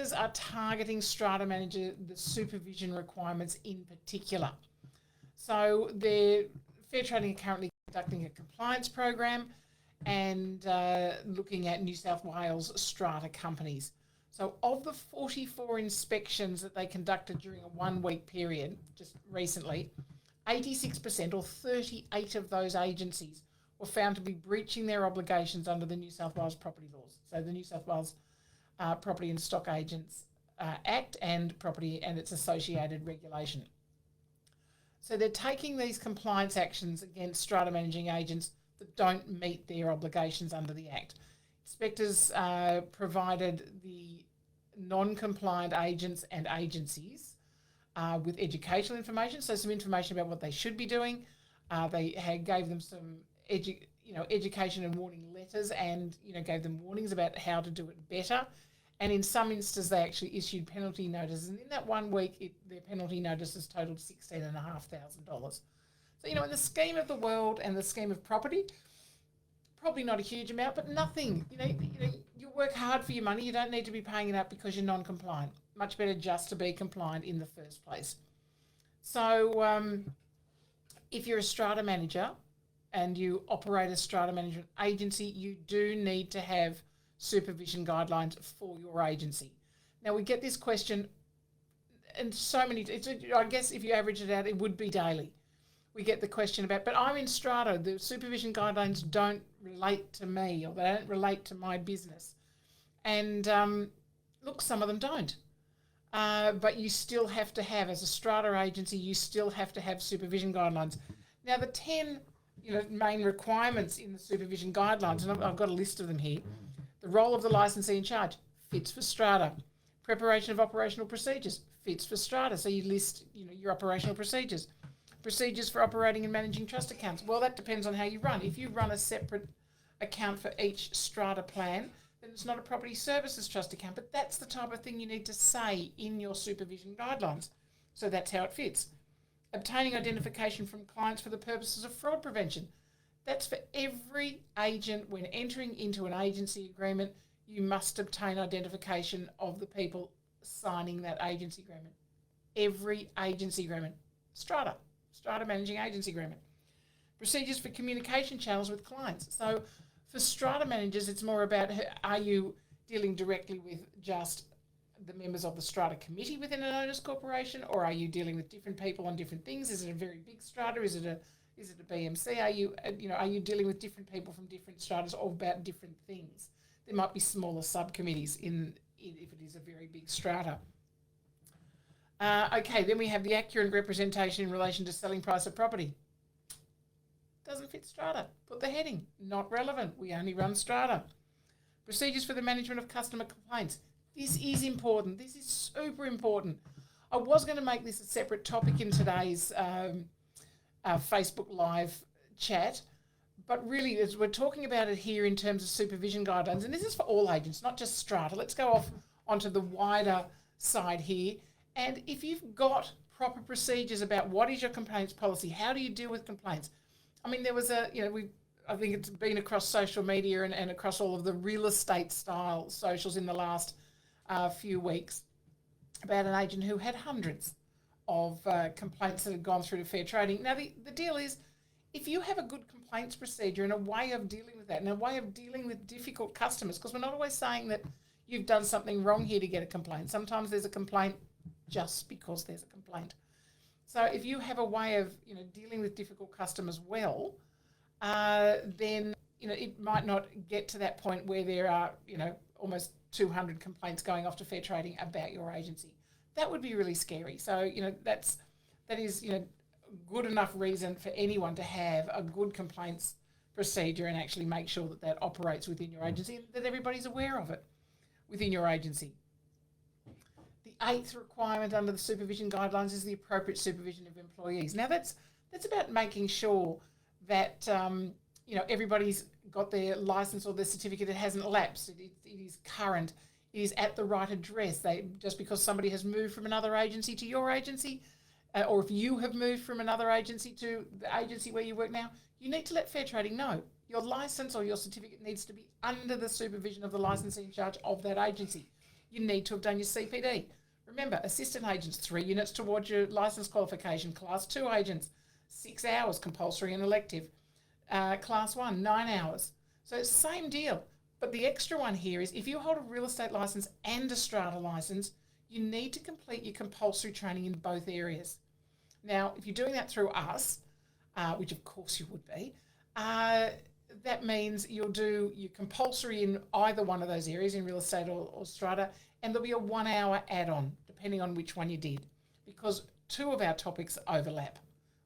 inspectors are targeting strata manager, the supervision requirements in particular. So Fair Trading are currently conducting a compliance program and looking at New South Wales strata companies. So of the 44 inspections that they conducted during a 1 week period, just recently, 86% or 38 of those agencies were found to be breaching their obligations under the New South Wales property laws. So the New South Wales Property and Stock Agents Act and property and its associated regulation. So they're taking these compliance actions against strata managing agents that don't meet their obligations under the Act. Inspectors provided the non-compliant agents and agencies with educational information, so some information about what they should be doing. They gave them some education and warning letters, and gave them warnings about how to do it better. And in some instances, they actually issued penalty notices. And in that 1 week, their penalty notices totaled $16,500. So, in the scheme of the world and the scheme of property, probably not a huge amount, but nothing. You work hard for your money. You don't need to be paying it up because you're non-compliant. Much better just to be compliant in the first place. So if you're a strata manager and you operate a strata management agency, you do need to have supervision guidelines for your agency. Now, we get this question, and I guess if you average it out, it would be daily. We get the question about, but I'm in strata, the supervision guidelines don't relate to me, or they don't relate to my business. And look, some of them don't. But you still have to have, as a strata agency, you still have to have supervision guidelines. Now, the 10 main requirements in the supervision guidelines, and I've got a list of them here. The role of the licensee in charge fits for strata. Preparation of operational procedures fits for strata. So you list, your operational procedures. Procedures for operating and managing trust accounts. Well, that depends on how you run. If you run a separate account for each strata plan, then it's not a property services trust account. But that's the type of thing you need to say in your supervision guidelines. So that's how it fits. Obtaining identification from clients for the purposes of fraud prevention. That's for every agent. When entering into an agency agreement, you must obtain identification of the people signing that agency agreement. Every agency agreement. Strata Managing Agency Agreement. Procedures for communication channels with clients. So for strata managers, it's more about, are you dealing directly with just the members of the strata committee within an owners corporation, or are you dealing with different people on different things? Is it a very big strata? Is it a BMC? Are you dealing with different people from different stratas or about different things? There might be smaller subcommittees if it is a very big strata. Okay, then we have the accurate representation in relation to selling price of property. Doesn't fit strata. Put the heading. Not relevant. We only run strata. Procedures for the management of customer complaints. This is important. This is super important. I was going to make this a separate topic in today's Facebook Live chat, but really as we're talking about it here in terms of supervision guidelines, and this is for all agents, not just strata. Let's go off onto the wider side here. And if you've got proper procedures about what is your complaints policy, how do you deal with complaints? I mean, there was I think it's been across social media and across all of the real estate style socials in the last few weeks about an agent who had hundreds of complaints that had gone through to Fair Trading. Now, the deal is, if you have a good complaints procedure and a way of dealing with that and a way of dealing with difficult customers, because we're not always saying that you've done something wrong here to get a complaint. Sometimes there's a complaint just because there's a complaint. So if you have a way of dealing with difficult customers well, then it might not get to that point where there are almost 200 complaints going off to Fair Trading about your agency. That would be really scary. So that is good enough reason for anyone to have a good complaints procedure and actually make sure that that operates within your agency and that everybody's aware of it within your agency. The 8th requirement under the supervision guidelines is the appropriate supervision of employees. Now that's about making sure that everybody's got their license or their certificate. It hasn't lapsed. It is current. It is at the right address. Just because somebody has moved from another agency to your agency, or if you have moved from another agency to the agency where you work now, you need to let Fair Trading know. Your license or your certificate needs to be under the supervision of the licensee in charge of that agency. you need to have done your CPD. Remember, assistant agents, 3 units towards your licence qualification. Class 2 agents, 6 hours, compulsory and elective. Class 1, 9 hours. So same deal. But the extra one here is if you hold a real estate licence and a strata licence, you need to complete your compulsory training in both areas. Now, if you're doing that through us, which of course you would be, that means you'll do your compulsory in either one of those areas, in real estate or strata, and there'll be a 1 hour add-on, depending on which one you did, because 2 of our topics overlap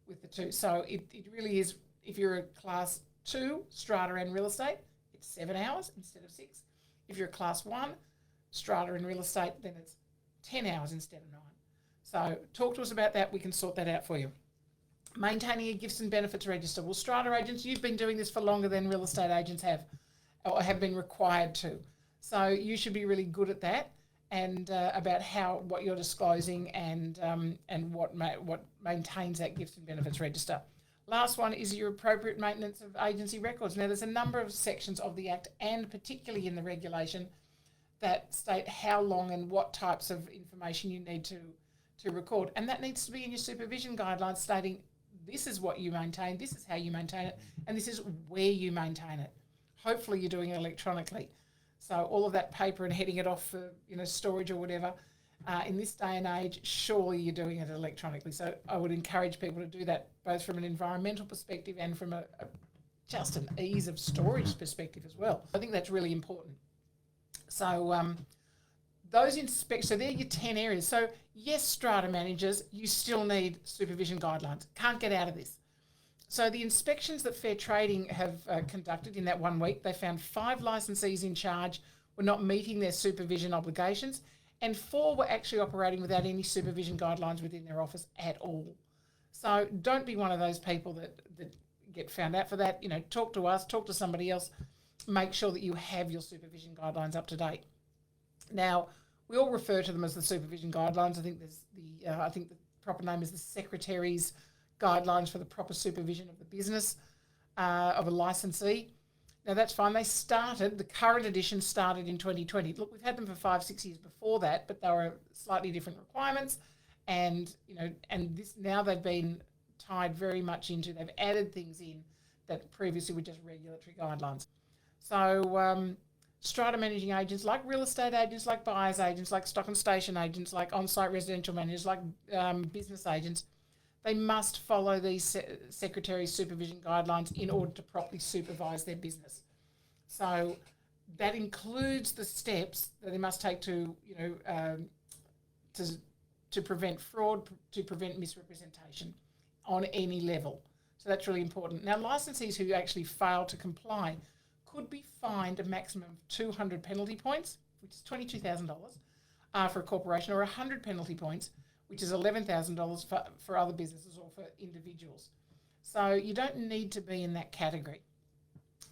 with the 2. So it really is, if you're a class 2, strata and real estate, it's 7 hours instead of 6. If you're a class 1, strata and real estate, then it's 10 hours instead of 9. So talk to us about that. We can sort that out for you. Maintaining a gifts and benefits register. Well, strata agents, you've been doing this for longer than real estate agents have, or have been required to. So you should be really good at that, and about what you're disclosing and what maintains that gifts and benefits register. Last one is your appropriate maintenance of agency records. Now, there's a number of sections of the Act, and particularly in the regulation, that state how long and what types of information you need to record. And that needs to be in your supervision guidelines, stating this is what you maintain, this is how you maintain it, and this is where you maintain it. Hopefully you're doing it electronically. So all of that paper and heading it off for storage or whatever, in this day and age, surely you're doing it electronically. So I would encourage people to do that, both from an environmental perspective and from just an ease of storage perspective as well. I think that's really important. So those inspections, so they're your 10 areas. So yes, strata managers, you still need supervision guidelines. Can't get out of this. So the inspections that Fair Trading have conducted in that 1 week, they found 5 licensees in charge were not meeting their supervision obligations, and 4 were actually operating without any supervision guidelines within their office at all. So don't be one of those people that get found out for that. Talk to us, talk to somebody else. Make sure that you have your supervision guidelines up to date. Now, we all refer to them as the supervision guidelines. I think the proper name is the Secretary's guidelines for the proper supervision of the business of a licensee. Now, that's fine. The current edition started in 2020. Look, we've had them for 5-6 years before that, but they were slightly different requirements. And this now they've been tied very much into, they've added things in that previously were just regulatory guidelines. So strata managing agents, like real estate agents, like buyers agents, like stock and station agents, like on-site residential managers, like business agents, they must follow these Secretary's supervision guidelines in order to properly supervise their business. So that includes the steps that they must take to prevent fraud, to prevent misrepresentation on any level. So that's really important. Now, licensees who actually fail to comply could be fined a maximum of 200 penalty points, which is $22,000 for a corporation, or 100 penalty points, which is $11,000 for other businesses or for individuals. So you don't need to be in that category.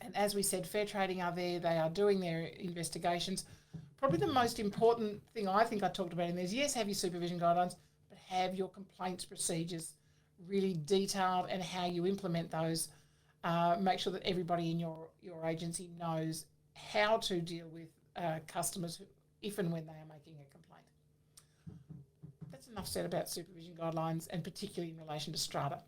And as we said, Fair Trading are there. They are doing their investigations. Probably the most important thing I think I talked about in there is, yes, have your supervision guidelines, but have your complaints procedures really detailed, and how you implement those. Make sure that everybody in your agency knows how to deal with customers if and when they are making a complaint. That's enough said about supervision guidelines, and particularly in relation to strata.